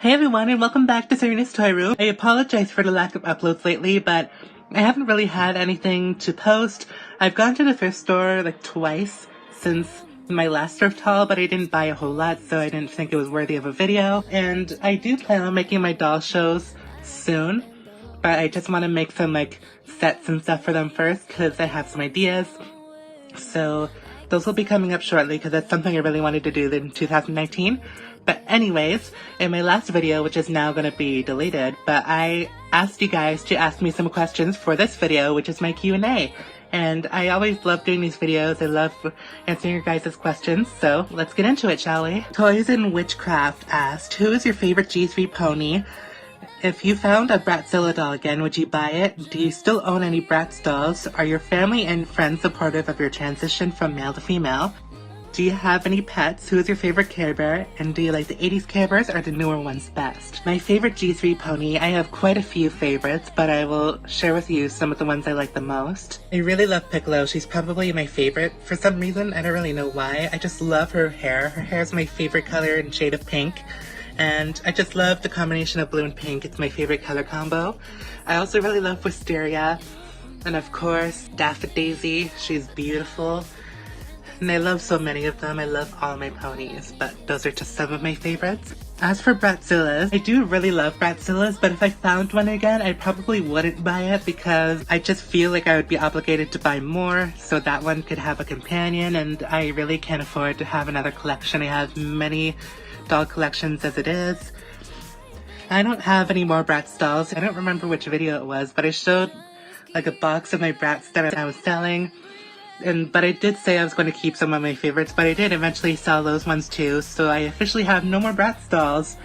Hey everyone, and welcome back to Serena's Toy Room. I apologize for the lack of uploads lately, but I haven't really had anything to post. I've gone to the thrift store like twice since my last thrift haul, but I didn't buy a whole lot, so I didn't think it was worthy of a video. And I do plan on making my doll shows soon, but I just want to make some like sets and stuff for them first because I have some ideas. So those will be coming up shortly because that's something I really wanted to do in 2019. But anyways, in my last video, which is now going to be deleted, but I asked you guys to ask me some questions for this video, which is my Q&A. And I always love doing these videos. I love answering your guys' questions. So let's get into it, shall we? Toys and Witchcraft asked, who is your favorite G3 pony? If you found a Bratzilla doll again, would you buy it? Do you still own any Bratz dolls? Are your family and friends supportive of your transition from male to female? Do you have any pets? Who is your favorite Care Bear? And do you like the 80s Care Bears or the newer ones best? My favorite G3 pony, I have quite a few favorites, but I will share with you some of the ones I like the most. I really love Piccolo. She's probably my favorite. For some reason, I don't really know why. I just love her hair. Her hair is my favorite color and shade of pink. And I just love the combination of blue and pink. It's my favorite color combo. I also really love Wisteria. And of course, Daffy Daisy. She's beautiful. And I love so many of them. I love all my ponies, but those are just some of my favorites. As for Bratzillas, I do really love Bratzillas, but if I found one again, I probably wouldn't buy it because I just feel like I would be obligated to buy more so that one could have a companion, and I really can't afford to have another collection. I have many doll collections as it is. I don't have any more Bratz dolls. I don't remember which video it was, but I showed like a box of my Bratz that I was selling. But I did say I was going to keep some of my favorites, but I did eventually sell those ones too, so I officially have no more Bratz dolls,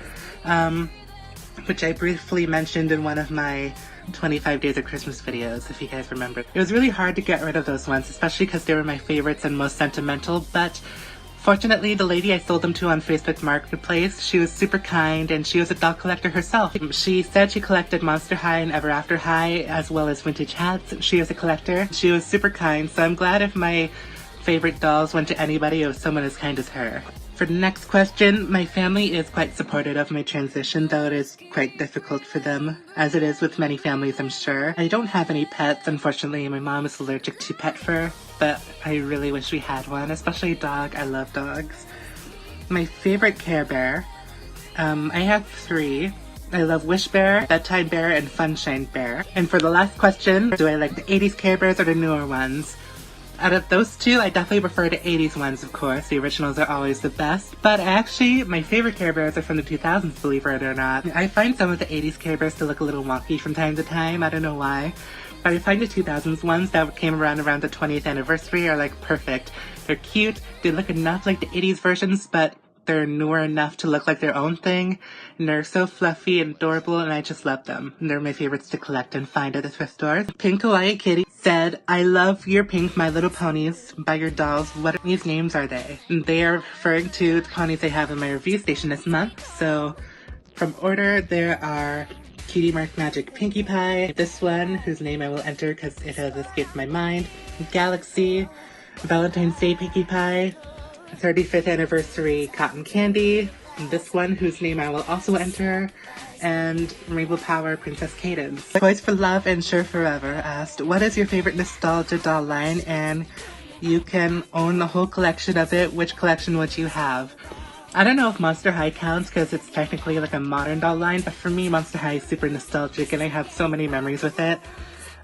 which I briefly mentioned in one of my 25 Days of Christmas videos, if you guys remember. It was really hard to get rid of those ones, especially because they were my favorites and most sentimental, but fortunately, the lady I sold them to on Facebook Marketplace, she was super kind and she was a doll collector herself. She said she collected Monster High and Ever After High as well as vintage hats. She was a collector. She was super kind, so I'm glad if my favorite dolls went to anybody, it was someone as kind as her. For the next question, my family is quite supportive of my transition, though it is quite difficult for them, as it is with many families, I'm sure. I don't have any pets, unfortunately. My mom is allergic to pet fur, but I really wish we had one, especially a dog. I love dogs. My favorite Care Bear, I have 3. I love Wish Bear, Bedtime Bear, and Funshine Bear. And for the last question, do I like the 80s Care Bears or the newer ones? Out of those two, I definitely prefer the 80s ones, of course. The originals are always the best. But actually, my favorite Care Bears are from the 2000s, believe it or not. I find some of the 80s Care Bears to look a little wonky from time to time. I don't know why. But I find the 2000s ones that came around the 20th anniversary are like perfect. They're cute, they look enough like the 80s versions, but they're newer enough to look like their own thing. And they're so fluffy and adorable, and I just love them. And they're my favorites to collect and find at the thrift stores. Pink Kawaii Kitty said, I love your pink My Little Ponies by your dolls. What these names are they? And they are referring to the ponies I have in my review station this month. So from order, there are Cutie Mark Magic Pinkie Pie, this one, whose name I will enter because it has escaped my mind, Galaxy, Valentine's Day Pinkie Pie, 35th Anniversary Cotton Candy, this one, whose name I will also enter, and Rainbow Power Princess Cadence. Toys for Love and Sure Forever asked, what is your favorite nostalgia doll line, and you can own the whole collection of it, which collection would you have? I don't know if Monster High counts because it's technically like a modern doll line, but for me Monster High is super nostalgic and I have so many memories with it.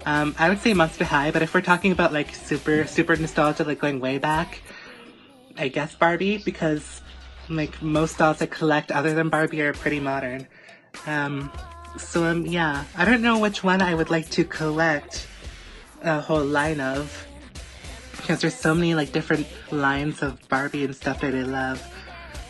I would say Monster High, but if we're talking about like super nostalgia, like going way back, I guess Barbie, because like most dolls I collect other than Barbie are pretty modern. Yeah, I don't know which one I would like to collect a whole line of, because there's so many like different lines of Barbie and stuff that I love.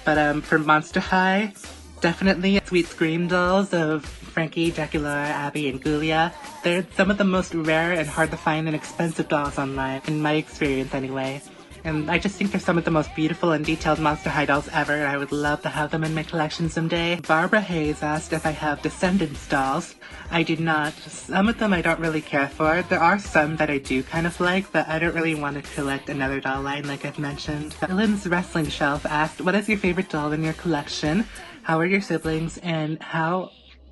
But for Monster High, definitely Sweet Scream dolls of Frankie, Dracula, Abby, and Ghoulia. They're some of the most rare and hard to find and expensive dolls online, in my experience anyway. And I just think they're some of the most beautiful and detailed Monster High dolls ever, and I would love to have them in my collection someday. Barbara Hayes asked if I have Descendants dolls. I do not. Some of them I don't really care for. There are some that I do kind of like, but I don't really want to collect another doll line like I've mentioned. Ellen's Wrestling Shelf asked, what is your favorite doll in your collection? How are your siblings, and how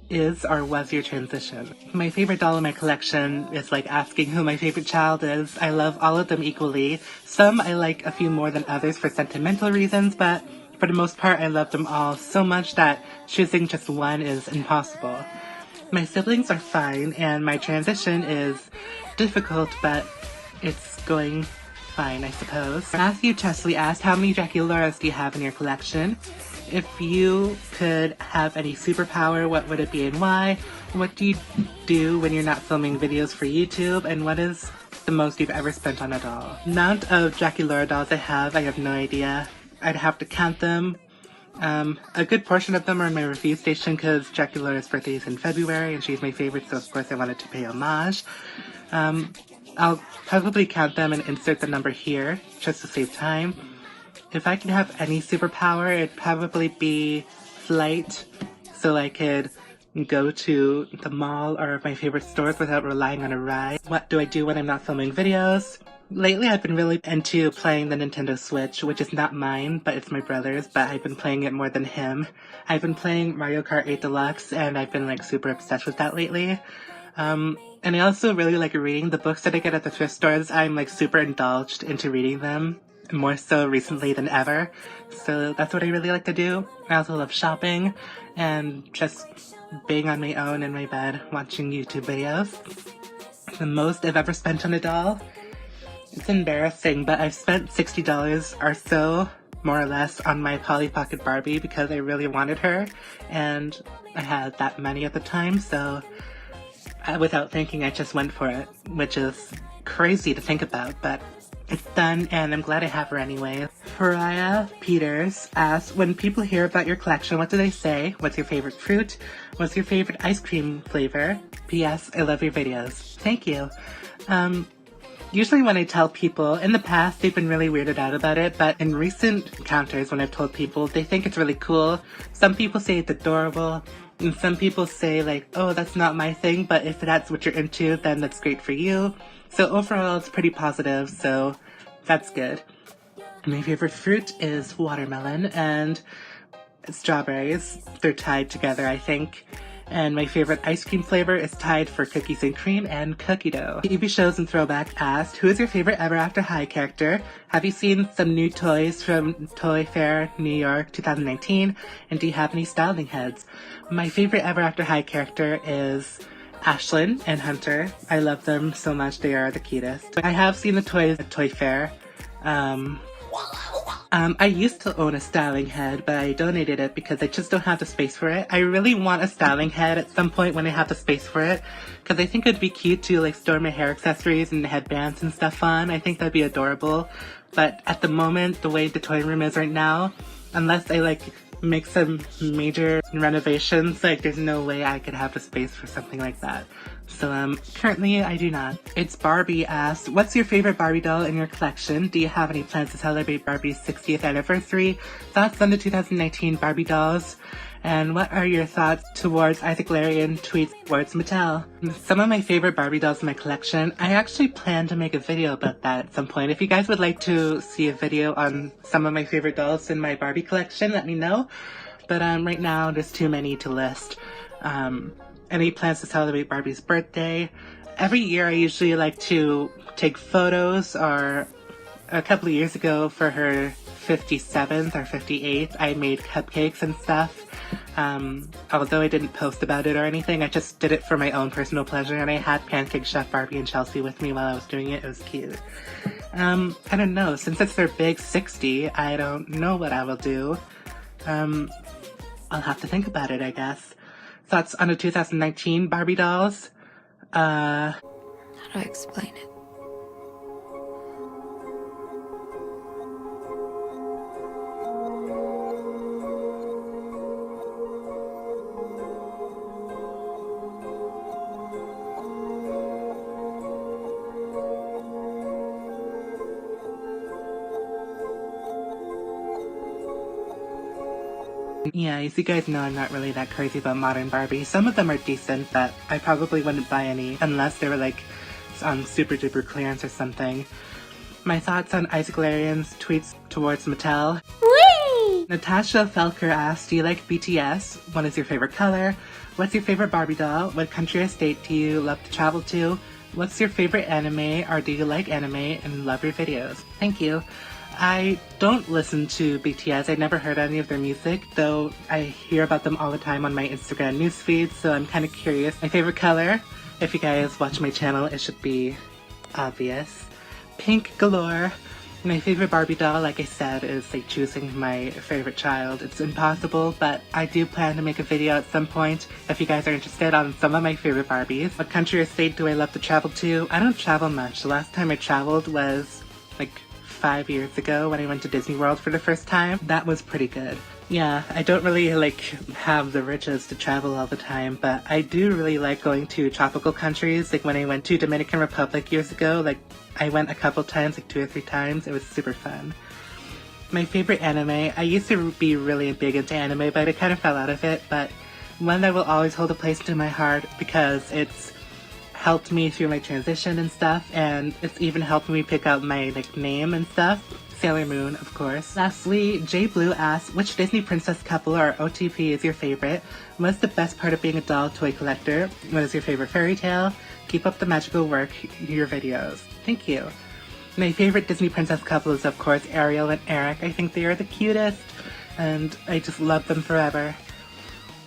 is or was your transition? My favorite doll in my collection is like asking who my favorite child is. I love all of them equally. Some I like a few more than others for sentimental reasons, but for the most part I love them all so much that choosing just one is impossible. My siblings are fine, and my transition is difficult, but it's going fine, I suppose. Matthew Chesley asked, how many Draculas do you have in your collection? If you could have any superpower, what would it be and why? What do you do when you're not filming videos for YouTube? And what is the most you've ever spent on a doll? Amount of Dracula dolls I have no idea. I'd have to count them. A good portion of them are in my review station because Dracula's birthday is in February and she's my favorite, so of course I wanted to pay homage. I'll probably count them and insert the number here just to save time. If I could have any superpower, it'd probably be flight, so I could go to the mall or my favorite stores without relying on a ride. What do I do when I'm not filming videos? Lately I've been really into playing the Nintendo Switch, which is not mine, but it's my brother's, but I've been playing it more than him. I've been playing Mario Kart 8 Deluxe, and I've been like super obsessed with that lately. And I also really like reading. The books that I get at the thrift stores, I'm like super indulged into reading them, more so recently than ever. So that's what I really like to do. I also love shopping and just being on my own in my bed watching YouTube videos. The most I've ever spent on a doll? It's embarrassing, but I've spent $60 or so, more or less, on my Polly Pocket Barbie because I really wanted her, and I had that money at the time, so without thinking I just went for it, which is crazy to think about, but it's done, and I'm glad I have her anyway. Pariah Peters asks, when people hear about your collection, what do they say? What's your favorite fruit? What's your favorite ice cream flavor? P.S. I love your videos. Thank you. Usually when I tell people, in the past they've been really weirded out about it, but in recent encounters when I've told people, they think it's really cool. Some people say it's adorable, and some people say like, oh, that's not my thing, but if that's what you're into, then that's great for you. So overall, it's pretty positive, so that's good. My favorite fruit is watermelon and strawberries. They're tied together, I think. And my favorite ice cream flavor is tied for cookies and cream and cookie dough. TV Shows and Throwback asked, who is your favorite Ever After High character? Have you seen some new toys from Toy Fair New York 2019? And do you have any styling heads? My favorite Ever After High character is Ashlyn and Hunter. I love them so much. They are the cutest. I have seen the toys at Toy Fair. I used to own a styling head, but I donated it because I just don't have the space for it. I really want a styling head at some point when I have the space for it, because I think it'd be cute to like store my hair accessories and headbands and stuff on. I think that'd be adorable. But at the moment, the way the toy room is right now, unless I like make some major renovations, like there's no way I could have the space for something like that. So currently I do not. It's Barbie asked, what's your favorite Barbie doll in your collection? Do you have any plans to celebrate Barbie's 60th anniversary? Thoughts on the 2019 Barbie dolls? And what are your thoughts towards Isaac Larian tweets towards Mattel? Some of my favorite Barbie dolls in my collection, I actually plan to make a video about that at some point. If you guys would like to see a video on some of my favorite dolls in my Barbie collection, let me know. But right now, there's too many to list. Any plans to celebrate Barbie's birthday? Every year I usually like to take photos, or a couple of years ago for her 57th or 58th, I made cupcakes and stuff. Although I didn't post about it or anything, I just did it for my own personal pleasure, and I had Pancake Chef Barbie and Chelsea with me while I was doing it. It was cute. I don't know, since it's their big 60, I don't know what I will do. I'll have to think about it, I guess. Thoughts on the 2019 Barbie dolls? How do I explain it? Yeah, as you guys know, I'm not really that crazy about modern Barbie. Some of them are decent, but I probably wouldn't buy any unless they were like on super duper clearance or something. My thoughts on Isaac Larian's tweets towards Mattel. Whee! Natasha Felker asked, do you like BTS? What is your favorite color? What's your favorite Barbie doll? What country or state do you love to travel to? What's your favorite anime, or do you like anime and love your videos? Thank you. I don't listen to BTS. I never heard any of their music, though I hear about them all the time on my Instagram newsfeed, so I'm kind of curious. My favorite color, if you guys watch my channel, it should be obvious. Pink galore. My favorite Barbie doll, like I said, is like choosing my favorite child. It's impossible, but I do plan to make a video at some point if you guys are interested on some of my favorite Barbies. What country or state do I love to travel to? I don't travel much. The last time I traveled was like 5 years ago when I went to Disney World for the first time. That was pretty good. Yeah, I don't really like have the riches to travel all the time, but I do really like going to tropical countries. Like when I went to Dominican Republic years ago, like I went a couple times, like 2 or 3 times. It was super fun. My favorite anime, I used to be really big into anime, but I kind of fell out of it, but one that will always hold a place in my heart because it's helped me through my transition and stuff, and it's even helped me pick out my like name and stuff. Sailor Moon, of course. Lastly, J Blue asks, which Disney princess couple or OTP is your favorite? What's the best part of being a doll toy collector? What is your favorite fairy tale? Keep up the magical work, your videos. Thank you. My favorite Disney princess couple is of course Ariel and Eric. I think they are the cutest, and I just love them forever.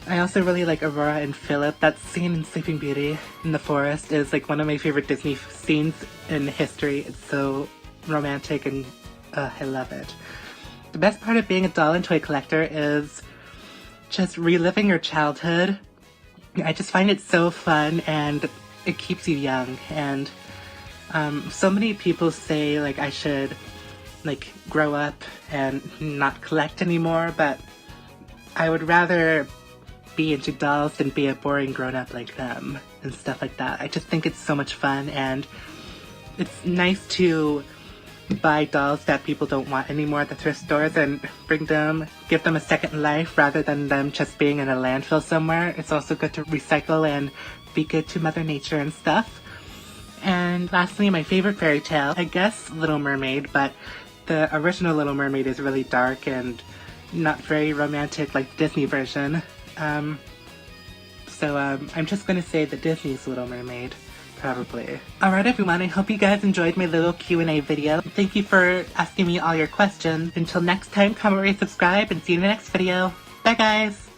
I also really like Aurora and Philip. That scene in Sleeping Beauty in the forest is like one of my favorite Disney scenes in history. It's so romantic and I love it. The best part of being a doll and toy collector is just reliving your childhood. I just find it so fun and it keeps you young. And so many people say like I should like grow up and not collect anymore, but I would rather be into dolls than be a boring grown-up like them and stuff like that. I just think it's so much fun, and it's nice to buy dolls that people don't want anymore at the thrift stores and give them a second life rather than them just being in a landfill somewhere. It's also good to recycle and be good to Mother Nature and stuff. And lastly, my favorite fairy tale, I guess Little Mermaid, but the original Little Mermaid is really dark and not very romantic like the Disney version. So I'm just gonna say the Disney's Little Mermaid. Probably. Alright everyone, I hope you guys enjoyed my little Q&A video. Thank you for asking me all your questions. Until next time, comment, rate, subscribe, and see you in the next video. Bye guys!